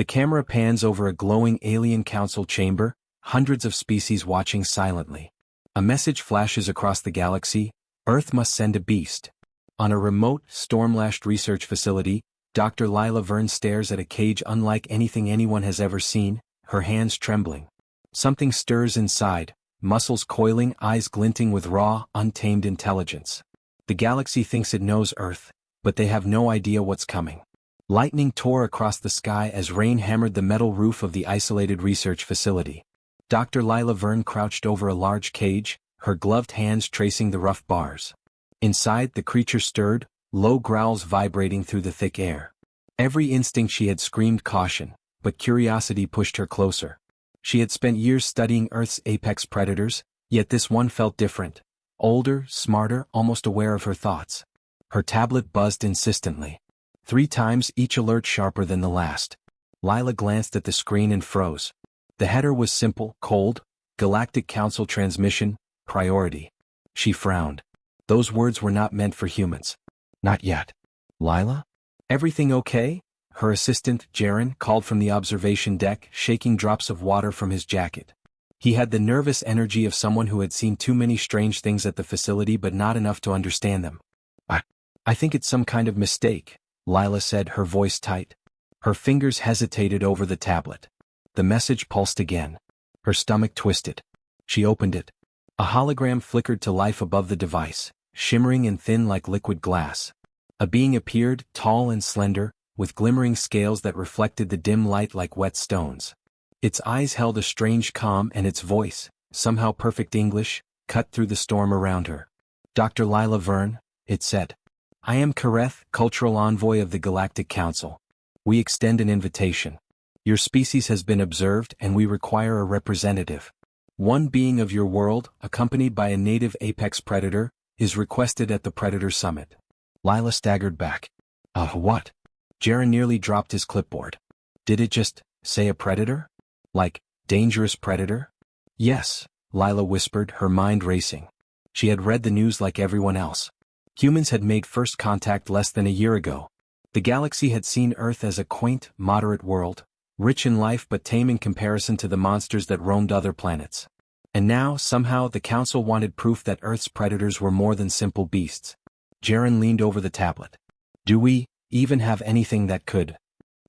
The camera pans over a glowing alien council chamber, hundreds of species watching silently. A message flashes across the galaxy: Earth must send a beast. On a remote, storm-lashed research facility, Dr. Lila Verne stares at a cage unlike anything anyone has ever seen, her hands trembling. Something stirs inside, muscles coiling, eyes glinting with raw, untamed intelligence. The galaxy thinks it knows Earth, but they have no idea what's coming. Lightning tore across the sky as rain hammered the metal roof of the isolated research facility. Dr. Lila Verne crouched over a large cage, her gloved hands tracing the rough bars. Inside, the creature stirred, low growls vibrating through the thick air. Every instinct she had screamed caution, but curiosity pushed her closer. She had spent years studying Earth's apex predators, yet this one felt different. Older, smarter, almost aware of her thoughts. Her tablet buzzed insistently. 3 times, each alert sharper than the last. Lila glanced at the screen and froze. The header was simple, cold: Galactic Council transmission, priority. She frowned. Those words were not meant for humans. Not yet. Lila? Everything okay? Her assistant, Jaren, called from the observation deck, shaking drops of water from his jacket. He had the nervous energy of someone who had seen too many strange things at the facility but not enough to understand them. I think it's some kind of mistake, Lila said, her voice tight. Her fingers hesitated over the tablet. The message pulsed again. Her stomach twisted. She opened it. A hologram flickered to life above the device, shimmering and thin like liquid glass. A being appeared, tall and slender, with glimmering scales that reflected the dim light like wet stones. Its eyes held a strange calm, and its voice, somehow perfect English, cut through the storm around her. Dr. Lila Verne, it said. I am Kareth, cultural envoy of the Galactic Council. We extend an invitation. Your species has been observed and we require a representative. One being of your world, accompanied by a native apex predator, is requested at the Predator Summit. Lila staggered back. What? Jaren nearly dropped his clipboard. Did it just say a predator? Like, dangerous predator? Yes, Lila whispered, her mind racing. She had read the news like everyone else. Humans had made first contact less than a year ago. The galaxy had seen Earth as a quaint, moderate world, rich in life but tame in comparison to the monsters that roamed other planets. And now, somehow, the Council wanted proof that Earth's predators were more than simple beasts. Jaren leaned over the tablet. Do we even have anything that could?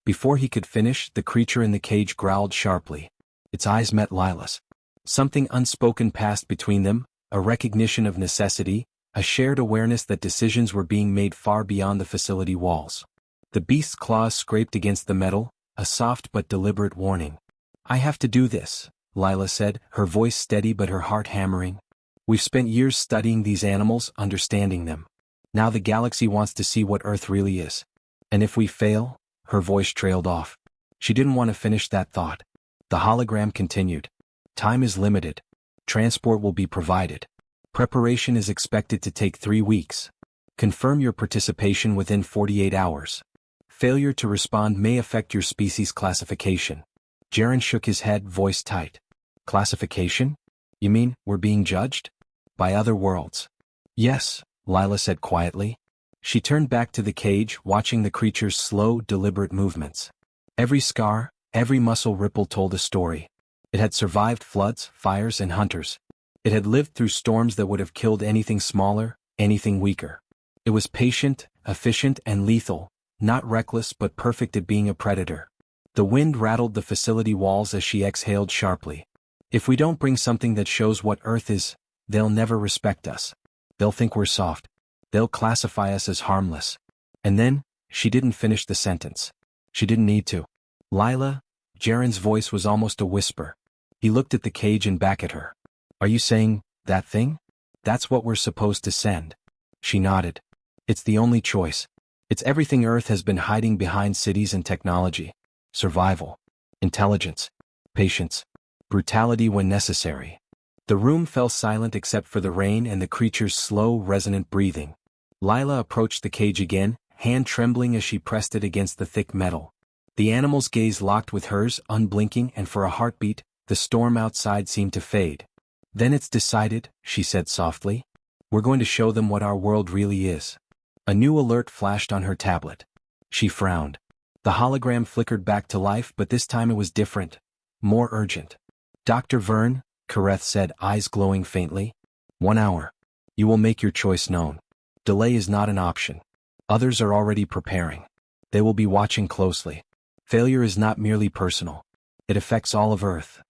Before he could finish, the creature in the cage growled sharply. Its eyes met Lila's. Something unspoken passed between them, a recognition of necessity, a shared awareness that decisions were being made far beyond the facility walls. The beast's claws scraped against the metal, a soft but deliberate warning. I have to do this, Lila said, her voice steady but her heart hammering. We've spent years studying these animals, understanding them. Now the galaxy wants to see what Earth really is. And if we fail? Her voice trailed off. She didn't want to finish that thought. The hologram continued. Time is limited. Transport will be provided. Preparation is expected to take 3 weeks. Confirm your participation within 48 hours. Failure to respond may affect your species classification. Jaren shook his head, voice tight. Classification? You mean, we're being judged? By other worlds. Yes, Lila said quietly. She turned back to the cage, watching the creature's slow, deliberate movements. Every scar, every muscle ripple told a story. It had survived floods, fires, and hunters. It had lived through storms that would have killed anything smaller, anything weaker. It was patient, efficient, and lethal, not reckless but perfect at being a predator. The wind rattled the facility walls as she exhaled sharply. If we don't bring something that shows what Earth is, they'll never respect us. They'll think we're soft. They'll classify us as harmless. And then, she didn't finish the sentence. She didn't need to. Lila, Jaren's voice was almost a whisper. He looked at the cage and back at her. Are you saying, that thing? That's what we're supposed to send. She nodded. It's the only choice. It's everything Earth has been hiding behind cities and technology. Survival. Intelligence. Patience. Brutality when necessary. The room fell silent except for the rain and the creature's slow, resonant breathing. Lila approached the cage again, hand trembling as she pressed it against the thick metal. The animal's gaze locked with hers, unblinking, and for a heartbeat, the storm outside seemed to fade. Then it's decided, she said softly. We're going to show them what our world really is. A new alert flashed on her tablet. She frowned. The hologram flickered back to life, but this time it was different. More urgent. Dr. Verne, Kareth said, eyes glowing faintly. 1 hour. You will make your choice known. Delay is not an option. Others are already preparing. They will be watching closely. Failure is not merely personal. It affects all of Earth.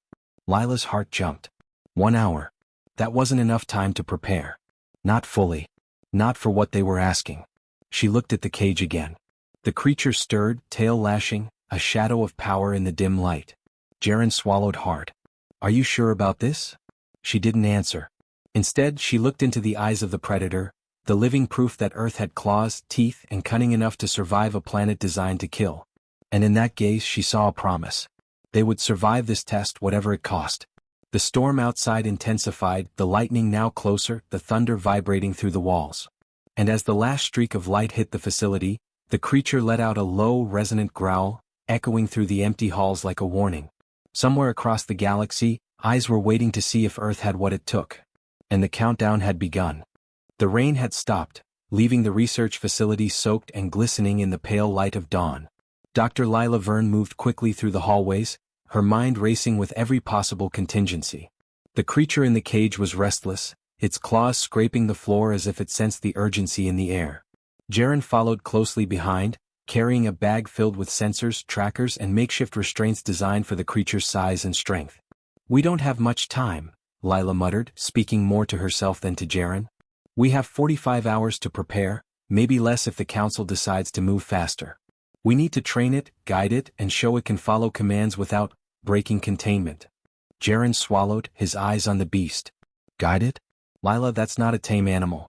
Lila's heart jumped. 1 hour. That wasn't enough time to prepare. Not fully. Not for what they were asking. She looked at the cage again. The creature stirred, tail lashing, a shadow of power in the dim light. Jaren swallowed hard. Are you sure about this? She didn't answer. Instead, she looked into the eyes of the predator, the living proof that Earth had claws, teeth, and cunning enough to survive a planet designed to kill. And in that gaze she saw a promise. They would survive this test whatever it cost. The storm outside intensified, the lightning now closer, the thunder vibrating through the walls. And as the last streak of light hit the facility, the creature let out a low, resonant growl, echoing through the empty halls like a warning. Somewhere across the galaxy, eyes were waiting to see if Earth had what it took. And the countdown had begun. The rain had stopped, leaving the research facility soaked and glistening in the pale light of dawn. Dr. Lila Verne moved quickly through the hallways, her mind racing with every possible contingency. The creature in the cage was restless, its claws scraping the floor as if it sensed the urgency in the air. Jaren followed closely behind, carrying a bag filled with sensors, trackers, and makeshift restraints designed for the creature's size and strength. We don't have much time, Lila muttered, speaking more to herself than to Jaren. We have 45 hours to prepare, maybe less if the council decides to move faster. We need to train it, guide it, and show it can follow commands without breaking containment. Jaren swallowed, his eyes on the beast. Guide it? Lila, that's not a tame animal.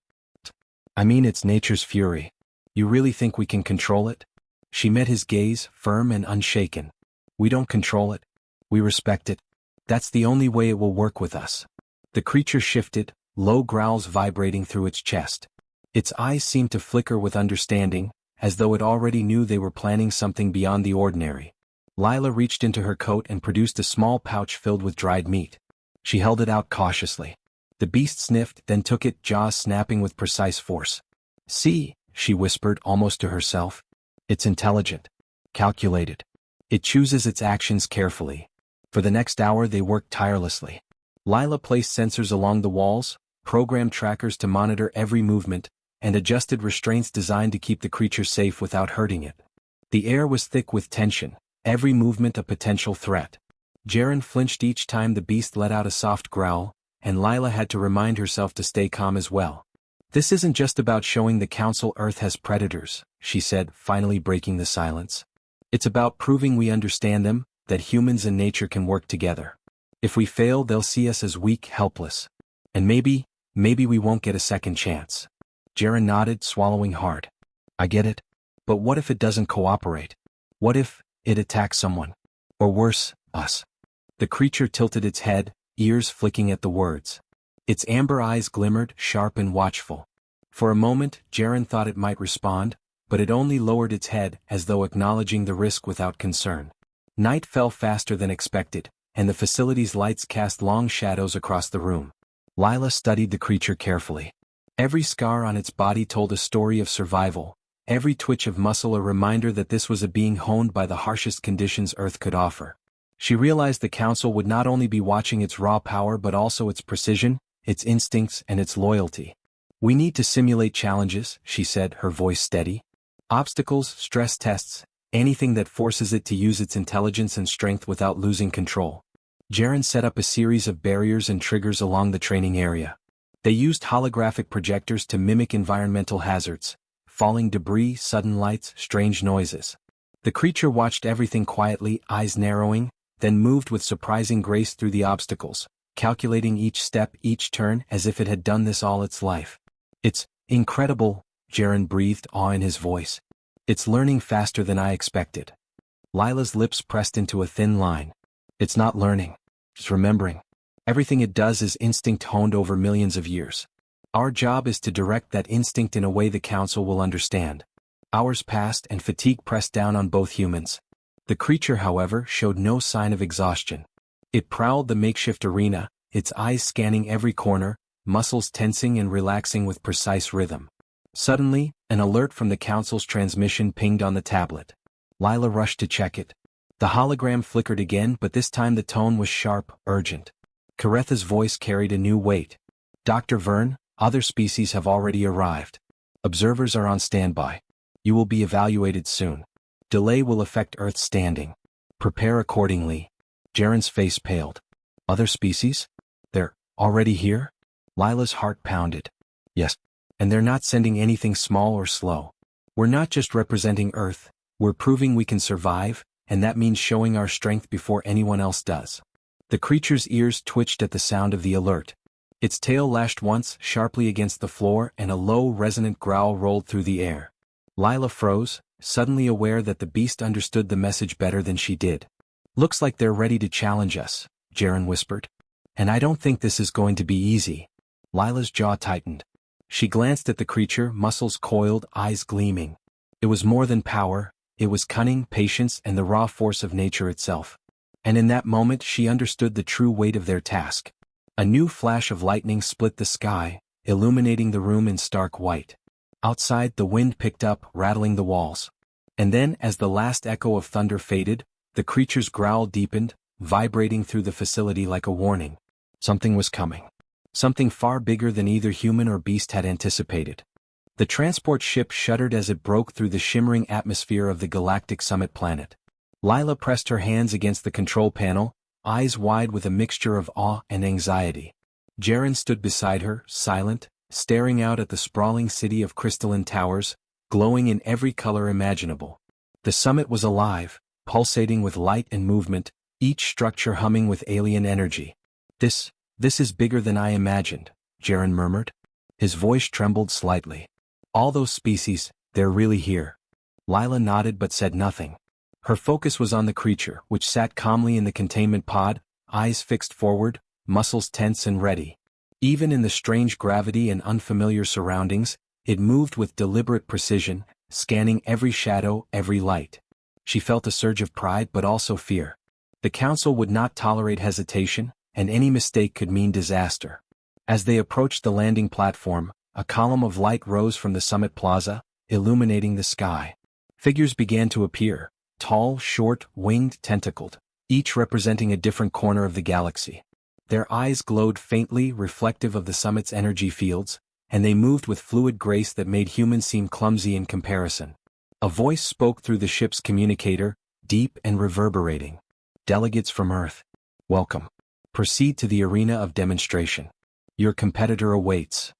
I mean, it's nature's fury. You really think we can control it? She met his gaze, firm and unshaken. We don't control it. We respect it. That's the only way it will work with us. The creature shifted, low growls vibrating through its chest. Its eyes seemed to flicker with understanding, as though it already knew they were planning something beyond the ordinary. Lila reached into her coat and produced a small pouch filled with dried meat. She held it out cautiously. The beast sniffed, then took it, jaws snapping with precise force. See, she whispered almost to herself. It's intelligent. Calculated. It chooses its actions carefully. For the next hour they worked tirelessly. Lila placed sensors along the walls, programmed trackers to monitor every movement, and adjusted restraints designed to keep the creature safe without hurting it. The air was thick with tension, every movement a potential threat. Jaren flinched each time the beast let out a soft growl, and Lila had to remind herself to stay calm as well. This isn't just about showing the Council Earth has predators, she said, finally breaking the silence. It's about proving we understand them, that humans and nature can work together. If we fail, they'll see us as weak, helpless. And maybe we won't get a second chance. Jaren nodded, swallowing hard. I get it. But what if it doesn't cooperate? What if it attacks someone? Or worse, us? The creature tilted its head, ears flicking at the words. Its amber eyes glimmered, sharp and watchful. For a moment, Jaren thought it might respond, but it only lowered its head as though acknowledging the risk without concern. Night fell faster than expected, and the facility's lights cast long shadows across the room. Lila studied the creature carefully. Every scar on its body told a story of survival, every twitch of muscle a reminder that this was a being honed by the harshest conditions Earth could offer. She realized the Council would not only be watching its raw power but also its precision, its instincts, and its loyalty. We need to simulate challenges, she said, her voice steady. Obstacles, stress tests, anything that forces it to use its intelligence and strength without losing control. Jaren set up a series of barriers and triggers along the training area. They used holographic projectors to mimic environmental hazards, falling debris, sudden lights, strange noises. The creature watched everything quietly, eyes narrowing, then moved with surprising grace through the obstacles, calculating each step, each turn, as if it had done this all its life. It's incredible, Jaren breathed, awe in his voice. It's learning faster than I expected. Lila's lips pressed into a thin line. It's not learning. It's remembering. Everything it does is instinct honed over millions of years. Our job is to direct that instinct in a way the Council will understand. Hours passed and fatigue pressed down on both humans. The creature, however, showed no sign of exhaustion. It prowled the makeshift arena, its eyes scanning every corner, muscles tensing and relaxing with precise rhythm. Suddenly, an alert from the Council's transmission pinged on the tablet. Lila rushed to check it. The hologram flickered again, but this time the tone was sharp, urgent. Caretha's voice carried a new weight. Dr. Verne, other species have already arrived. Observers are on standby. You will be evaluated soon. Delay will affect Earth's standing. Prepare accordingly. Jaren's face paled. Other species? They're already here? Lila's heart pounded. Yes. And they're not sending anything small or slow. We're not just representing Earth, we're proving we can survive, and that means showing our strength before anyone else does. The creature's ears twitched at the sound of the alert. Its tail lashed once sharply against the floor and a low, resonant growl rolled through the air. Lila froze, suddenly aware that the beast understood the message better than she did. Looks like they're ready to challenge us, Jaren whispered. And I don't think this is going to be easy. Lila's jaw tightened. She glanced at the creature, muscles coiled, eyes gleaming. It was more than power, it was cunning, patience, and the raw force of nature itself. And in that moment she understood the true weight of their task. A new flash of lightning split the sky, illuminating the room in stark white. Outside the wind picked up, rattling the walls. And then, as the last echo of thunder faded, the creature's growl deepened, vibrating through the facility like a warning. Something was coming. Something far bigger than either human or beast had anticipated. The transport ship shuddered as it broke through the shimmering atmosphere of the galactic summit planet. Lila pressed her hands against the control panel, eyes wide with a mixture of awe and anxiety. Jaren stood beside her, silent, staring out at the sprawling city of crystalline towers, glowing in every color imaginable. The summit was alive, pulsating with light and movement, each structure humming with alien energy. This is bigger than I imagined, Jaren murmured. His voice trembled slightly. All those species, they're really here. Lila nodded but said nothing. Her focus was on the creature, which sat calmly in the containment pod, eyes fixed forward, muscles tense and ready. Even in the strange gravity and unfamiliar surroundings, it moved with deliberate precision, scanning every shadow, every light. She felt a surge of pride but also fear. The council would not tolerate hesitation, and any mistake could mean disaster. As they approached the landing platform, a column of light rose from the summit plaza, illuminating the sky. Figures began to appear, tall, short, winged, tentacled, each representing a different corner of the galaxy. Their eyes glowed faintly, reflective of the summit's energy fields, and they moved with fluid grace that made humans seem clumsy in comparison. A voice spoke through the ship's communicator, deep and reverberating. Delegates from Earth, welcome. Proceed to the arena of demonstration. Your competitor awaits.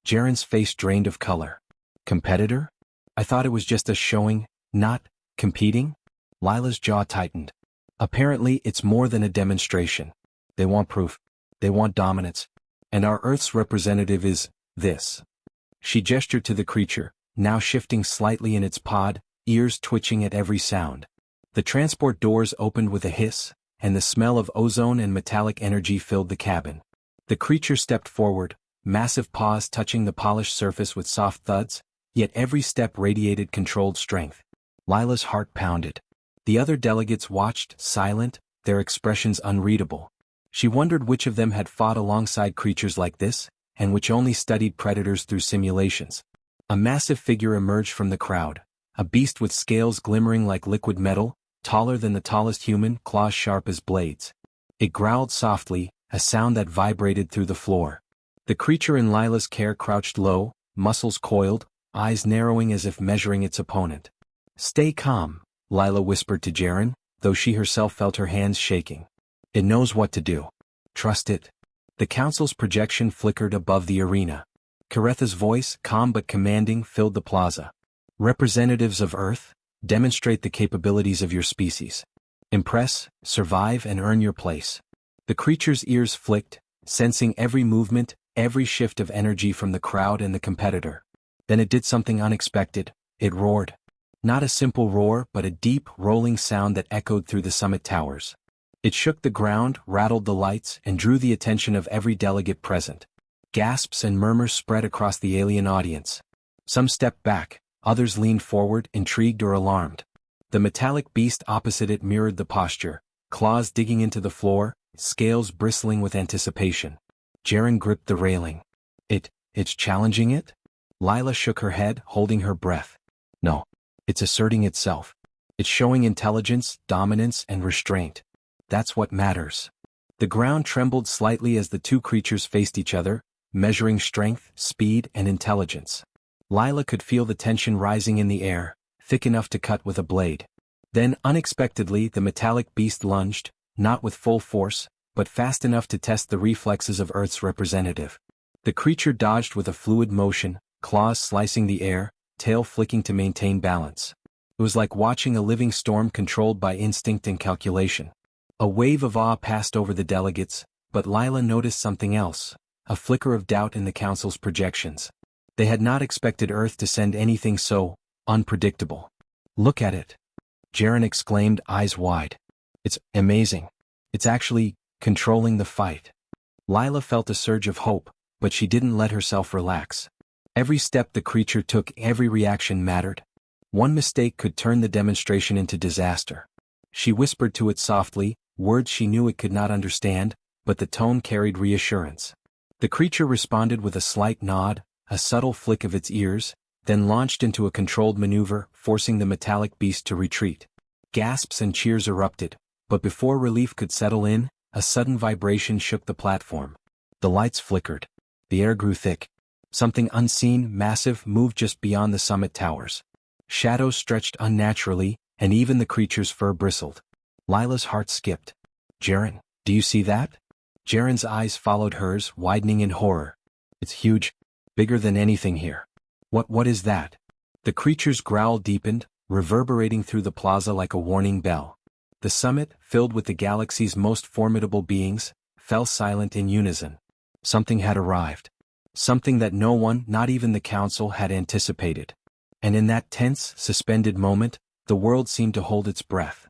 Jaren's face drained of color. Competitor? I thought it was just us showing, not competing? Lila's jaw tightened. Apparently it's more than a demonstration. They want proof. They want dominance. And our Earth's representative is this. She gestured to the creature, now shifting slightly in its pod, ears twitching at every sound. The transport doors opened with a hiss, and the smell of ozone and metallic energy filled the cabin. The creature stepped forward, massive paws touching the polished surface with soft thuds, yet every step radiated controlled strength. Lila's heart pounded. The other delegates watched, silent, their expressions unreadable. She wondered which of them had fought alongside creatures like this, and which only studied predators through simulations. A massive figure emerged from the crowd, a beast with scales glimmering like liquid metal, taller than the tallest human, claws sharp as blades. It growled softly, a sound that vibrated through the floor. The creature in Lila's care crouched low, muscles coiled, eyes narrowing as if measuring its opponent. Stay calm, Lila whispered to Jaren, though she herself felt her hands shaking. It knows what to do. Trust it. The council's projection flickered above the arena. Caretha's voice, calm but commanding, filled the plaza. Representatives of Earth, demonstrate the capabilities of your species. Impress, survive, and earn your place. The creature's ears flicked, sensing every movement, every shift of energy from the crowd and the competitor. Then it did something unexpected. It roared. Not a simple roar, but a deep, rolling sound that echoed through the summit towers. It shook the ground, rattled the lights, and drew the attention of every delegate present. Gasps and murmurs spread across the alien audience. Some stepped back, others leaned forward, intrigued or alarmed. The metallic beast opposite it mirrored the posture, claws digging into the floor, scales bristling with anticipation. Jaren gripped the railing. It's challenging it? Lila shook her head, holding her breath. No. It's asserting itself. It's showing intelligence, dominance, and restraint. That's what matters. The ground trembled slightly as the two creatures faced each other, measuring strength, speed, and intelligence. Lila could feel the tension rising in the air, thick enough to cut with a blade. Then, unexpectedly, the metallic beast lunged, not with full force, but fast enough to test the reflexes of Earth's representative. The creature dodged with a fluid motion, claws slicing the air, tail flicking to maintain balance. It was like watching a living storm controlled by instinct and calculation. A wave of awe passed over the delegates, but Lila noticed something else, a flicker of doubt in the Council's projections. They had not expected Earth to send anything so unpredictable. "Look at it," Jaren exclaimed, eyes wide. "It's amazing. It's actually controlling the fight." Lila felt a surge of hope, but she didn't let herself relax. Every step the creature took, every reaction mattered. One mistake could turn the demonstration into disaster. She whispered to it softly, words she knew it could not understand, but the tone carried reassurance. The creature responded with a slight nod, a subtle flick of its ears, then launched into a controlled maneuver, forcing the metallic beast to retreat. Gasps and cheers erupted, but before relief could settle in, a sudden vibration shook the platform. The lights flickered. The air grew thick. Something unseen, massive, moved just beyond the summit towers. Shadows stretched unnaturally, and even the creature's fur bristled. Lila's heart skipped. "Jaren, do you see that?" Jaren's eyes followed hers, widening in horror. "It's huge. Bigger than anything here." What is that?" The creature's growl deepened, reverberating through the plaza like a warning bell. The summit, filled with the galaxy's most formidable beings, fell silent in unison. Something had arrived. Something that no one, not even the Council, had anticipated. And in that tense, suspended moment, the world seemed to hold its breath.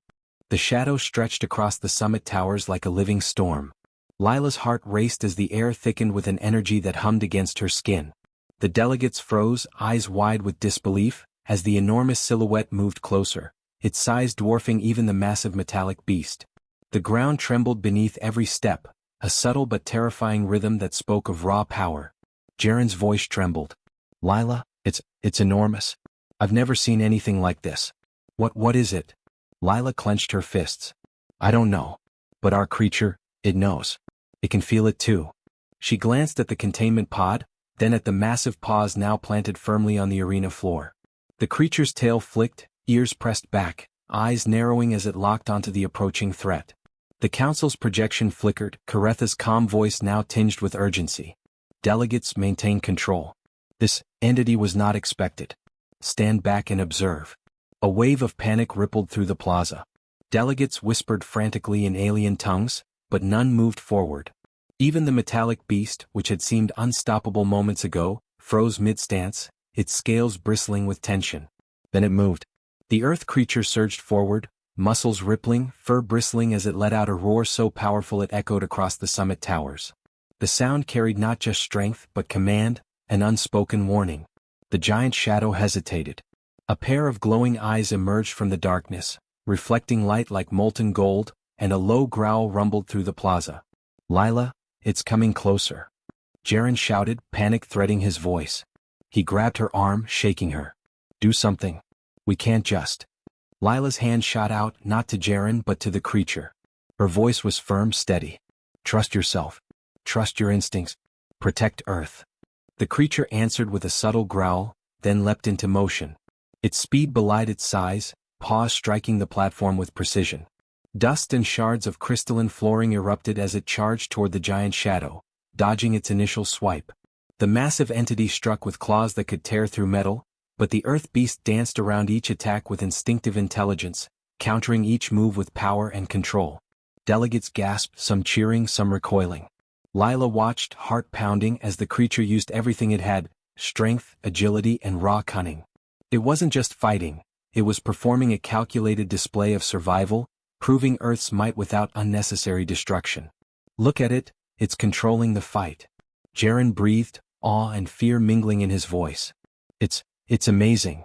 The shadow stretched across the summit towers like a living storm. Lila's heart raced as the air thickened with an energy that hummed against her skin. The delegates froze, eyes wide with disbelief, as the enormous silhouette moved closer, its size dwarfing even the massive metallic beast. The ground trembled beneath every step, a subtle but terrifying rhythm that spoke of raw power. Jaren's voice trembled. "Lila, it's enormous. I've never seen anything like this." What is it?" Lila clenched her fists. "I don't know. But our creature, it knows. It can feel it too." She glanced at the containment pod, then at the massive paws now planted firmly on the arena floor. The creature's tail flicked, ears pressed back, eyes narrowing as it locked onto the approaching threat. The Council's projection flickered, Karetha's calm voice now tinged with urgency. "Delegates, maintain control. This entity was not expected. Stand back and observe." A wave of panic rippled through the plaza. Delegates whispered frantically in alien tongues, but none moved forward. Even the metallic beast, which had seemed unstoppable moments ago, froze mid-stance, its scales bristling with tension. Then it moved. The earth creature surged forward, muscles rippling, fur bristling as it let out a roar so powerful it echoed across the summit towers. The sound carried not just strength but command, an unspoken warning. The giant shadow hesitated. A pair of glowing eyes emerged from the darkness, reflecting light like molten gold, and a low growl rumbled through the plaza. "Lila, it's coming closer," Jaren shouted, panic threading his voice. He grabbed her arm, shaking her. "Do something. We can't just." Lila's hand shot out, not to Jaren but to the creature. Her voice was firm, steady. "Trust yourself. Trust your instincts. Protect Earth." The creature answered with a subtle growl, then leapt into motion. Its speed belied its size, paws striking the platform with precision. Dust and shards of crystalline flooring erupted as it charged toward the giant shadow, dodging its initial swipe. The massive entity struck with claws that could tear through metal, but the earth beast danced around each attack with instinctive intelligence, countering each move with power and control. Delegates gasped, some cheering, some recoiling. Lila watched, heart pounding, as the creature used everything it had: strength, agility, and raw cunning. It wasn't just fighting, it was performing a calculated display of survival, proving Earth's might without unnecessary destruction. "Look at it, it's controlling the fight." Jaren breathed, awe and fear mingling in his voice. It's amazing."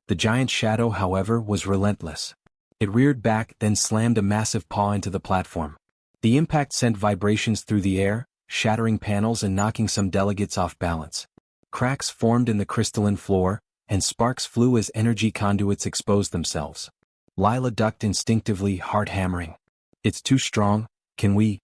The giant shadow, however, was relentless. It reared back, then slammed a massive paw into the platform. The impact sent vibrations through the air, shattering panels and knocking some delegates off balance. Cracks formed in the crystalline floor, and sparks flew as energy conduits exposed themselves. Lila ducked instinctively, heart hammering. It's too strong. Can we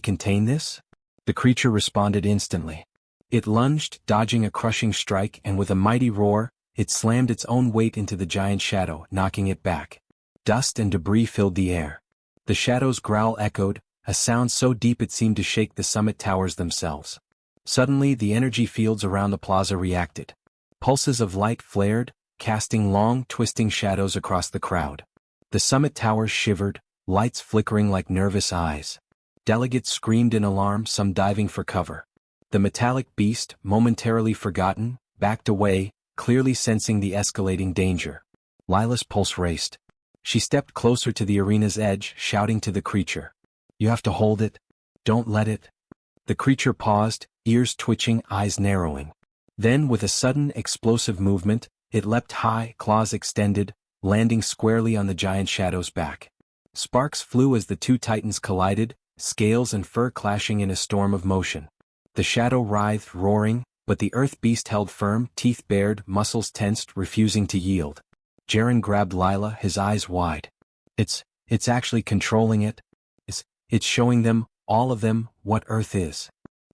contain this? The creature responded instantly. It lunged, dodging a crushing strike, and with a mighty roar, it slammed its own weight into the giant shadow, knocking it back. Dust and debris filled the air. The shadow's growl echoed, a sound so deep it seemed to shake the summit towers themselves. Suddenly the energy fields around the plaza reacted. Pulses of light flared, casting long, twisting shadows across the crowd. The summit towers shivered, lights flickering like nervous eyes. Delegates screamed in alarm, some diving for cover. The metallic beast, momentarily forgotten, backed away, clearly sensing the escalating danger. Lila's pulse raced. She stepped closer to the arena's edge, shouting to the creature. You have to hold it. Don't let it. The creature paused, ears twitching, eyes narrowing. Then, with a sudden, explosive movement, it leapt high, claws extended, landing squarely on the giant shadow's back. Sparks flew as the two titans collided, scales and fur clashing in a storm of motion. The shadow writhed, roaring, but the earth beast held firm, teeth bared, muscles tensed, refusing to yield. Jaren grabbed Lila, his eyes wide. It's actually controlling it. It's showing them, all of them, what Earth is.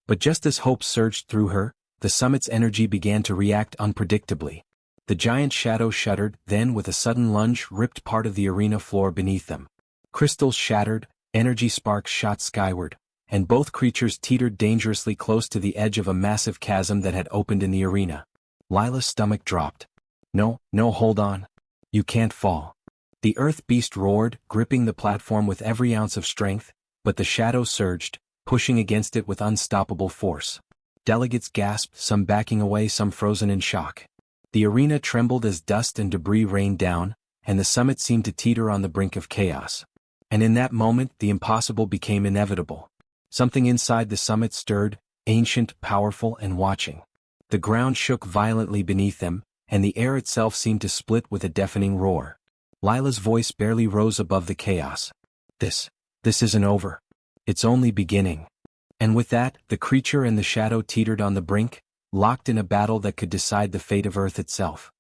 But just as hope surged through her, the summit's energy began to react unpredictably. The giant shadow shuddered, then with a sudden lunge ripped part of the arena floor beneath them. Crystals shattered, energy sparks shot skyward, and both creatures teetered dangerously close to the edge of a massive chasm that had opened in the arena. Lila's stomach dropped. No, hold on. You can't fall. The earth beast roared, gripping the platform with every ounce of strength, but the shadow surged, pushing against it with unstoppable force. Delegates gasped, some backing away, some frozen in shock. The arena trembled as dust and debris rained down, and the summit seemed to teeter on the brink of chaos. And in that moment, the impossible became inevitable. Something inside the summit stirred, ancient, powerful, and watching. The ground shook violently beneath them, and the air itself seemed to split with a deafening roar. Lila's voice barely rose above the chaos. This isn't over. It's only beginning. And with that, the creature and the shadow teetered on the brink, locked in a battle that could decide the fate of Earth itself.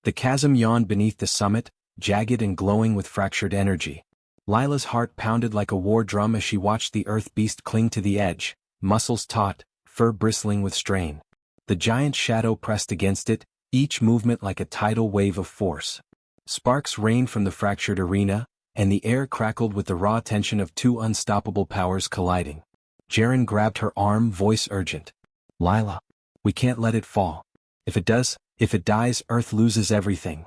The chasm yawned beneath the summit, jagged and glowing with fractured energy. Lila's heart pounded like a war drum as she watched the earth beast cling to the edge, muscles taut, fur bristling with strain. The giant shadow pressed against it, each movement like a tidal wave of force. Sparks rained from the fractured arena, and the air crackled with the raw tension of two unstoppable powers colliding. Jaren grabbed her arm, voice urgent. Lila, we can't let it fall. If it dies, Earth loses everything.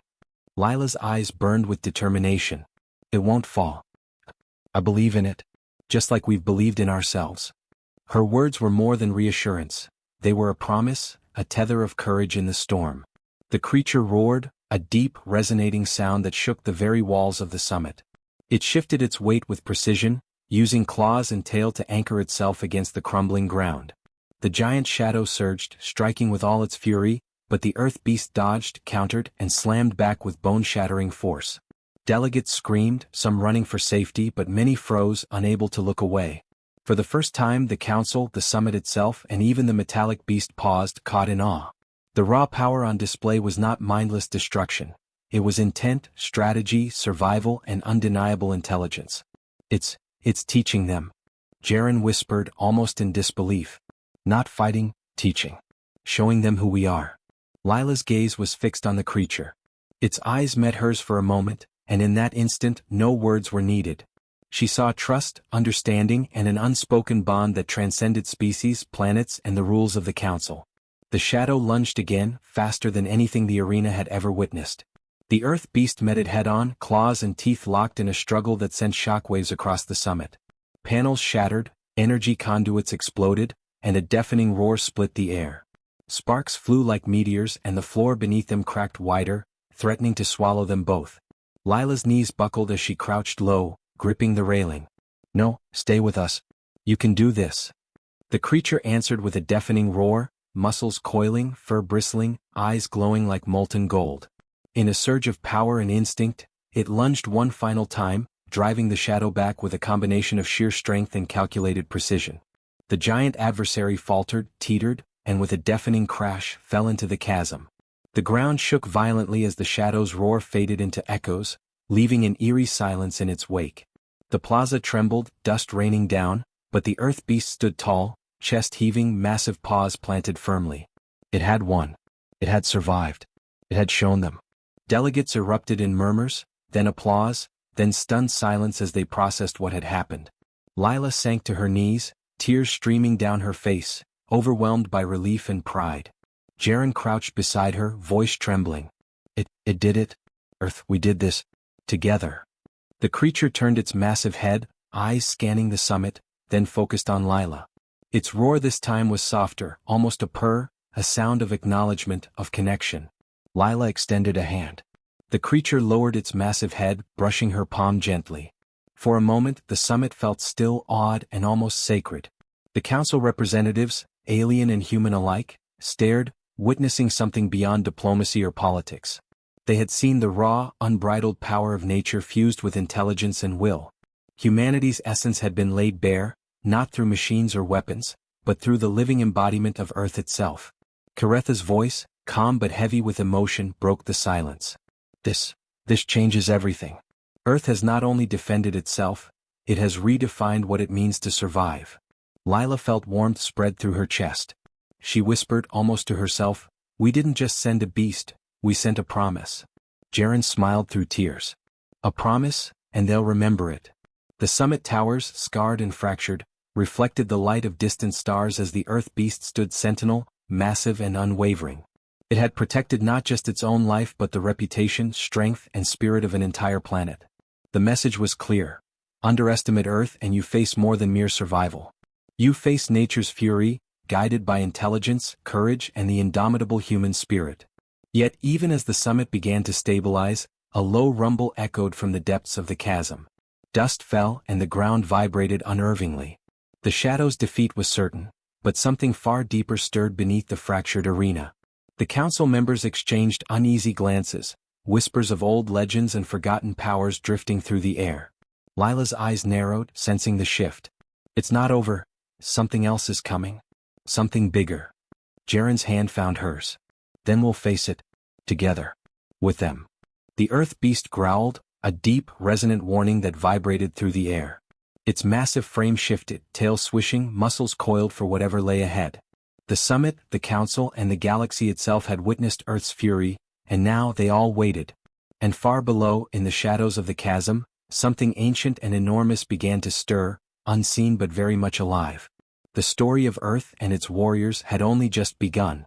Lila's eyes burned with determination. It won't fall. I believe in it. Just like we've believed in ourselves. Her words were more than reassurance. They were a promise, a tether of courage in the storm. The creature roared, a deep, resonating sound that shook the very walls of the summit. It shifted its weight with precision, using claws and tail to anchor itself against the crumbling ground. The giant shadow surged, striking with all its fury, but the earth beast dodged, countered, and slammed back with bone-shattering force. Delegates screamed, some running for safety, but many froze, unable to look away. For the first time, the council, the summit itself, and even the metallic beast paused, caught in awe. The raw power on display was not mindless destruction. It was intent, strategy, survival, and undeniable intelligence. It's teaching them. Jaren whispered, almost in disbelief. Not fighting, teaching. Showing them who we are. Lila's gaze was fixed on the creature. Its eyes met hers for a moment, and in that instant, no words were needed. She saw trust, understanding, and an unspoken bond that transcended species, planets, and the rules of the council. The shadow lunged again, faster than anything the arena had ever witnessed. The earth beast met it head-on, claws and teeth locked in a struggle that sent shockwaves across the summit. Panels shattered, energy conduits exploded, and a deafening roar split the air. Sparks flew like meteors, and the floor beneath them cracked wider, threatening to swallow them both. Lila's knees buckled as she crouched low, gripping the railing. No, stay with us. You can do this. The creature answered with a deafening roar, muscles coiling, fur bristling, eyes glowing like molten gold. In a surge of power and instinct, it lunged one final time, driving the shadow back with a combination of sheer strength and calculated precision. The giant adversary faltered, teetered, and with a deafening crash, fell into the chasm. The ground shook violently as the shadow's roar faded into echoes, leaving an eerie silence in its wake. The plaza trembled, dust raining down, but the earth beast stood tall, chest heaving, massive paws planted firmly. It had won. It had survived. It had shown them. Delegates erupted in murmurs, then applause, then stunned silence as they processed what had happened. Lila sank to her knees, tears streaming down her face, overwhelmed by relief and pride. Jaren crouched beside her, voice trembling. It did it. Earth, we did this. Together. The creature turned its massive head, eyes scanning the summit, then focused on Lila. Its roar this time was softer, almost a purr, a sound of acknowledgement, of connection. Lila extended a hand. The creature lowered its massive head, brushing her palm gently. For a moment, the summit felt still, awed, and almost sacred. The council representatives, alien and human alike, stared, witnessing something beyond diplomacy or politics. They had seen the raw, unbridled power of nature fused with intelligence and will. Humanity's essence had been laid bare, not through machines or weapons, but through the living embodiment of Earth itself. Karetha's voice, calm but heavy with emotion, broke the silence. This changes everything. Earth has not only defended itself, it has redefined what it means to survive. Lila felt warmth spread through her chest. She whispered, almost to herself, "We didn't just send a beast, we sent a promise." Jaren smiled through tears. A promise, and they'll remember it. The summit towers, scarred and fractured, reflected the light of distant stars as the Earth beast stood sentinel, massive and unwavering. It had protected not just its own life but the reputation, strength, and spirit of an entire planet. The message was clear. Underestimate Earth and you face more than mere survival. You face nature's fury, guided by intelligence, courage, and the indomitable human spirit. Yet even as the summit began to stabilize, a low rumble echoed from the depths of the chasm. Dust fell and the ground vibrated unnervingly. The shadow's defeat was certain, but something far deeper stirred beneath the fractured arena. The council members exchanged uneasy glances, whispers of old legends and forgotten powers drifting through the air. Lila's eyes narrowed, sensing the shift. It's not over. Something else is coming. Something bigger. Jaren's hand found hers. Then we'll face it. Together. With them. The Earth beast growled, a deep, resonant warning that vibrated through the air. Its massive frame shifted, tail swishing, muscles coiled for whatever lay ahead. The summit, the council, and the galaxy itself had witnessed Earth's fury, and now they all waited. And far below, in the shadows of the chasm, something ancient and enormous began to stir, unseen but very much alive. The story of Earth and its warriors had only just begun.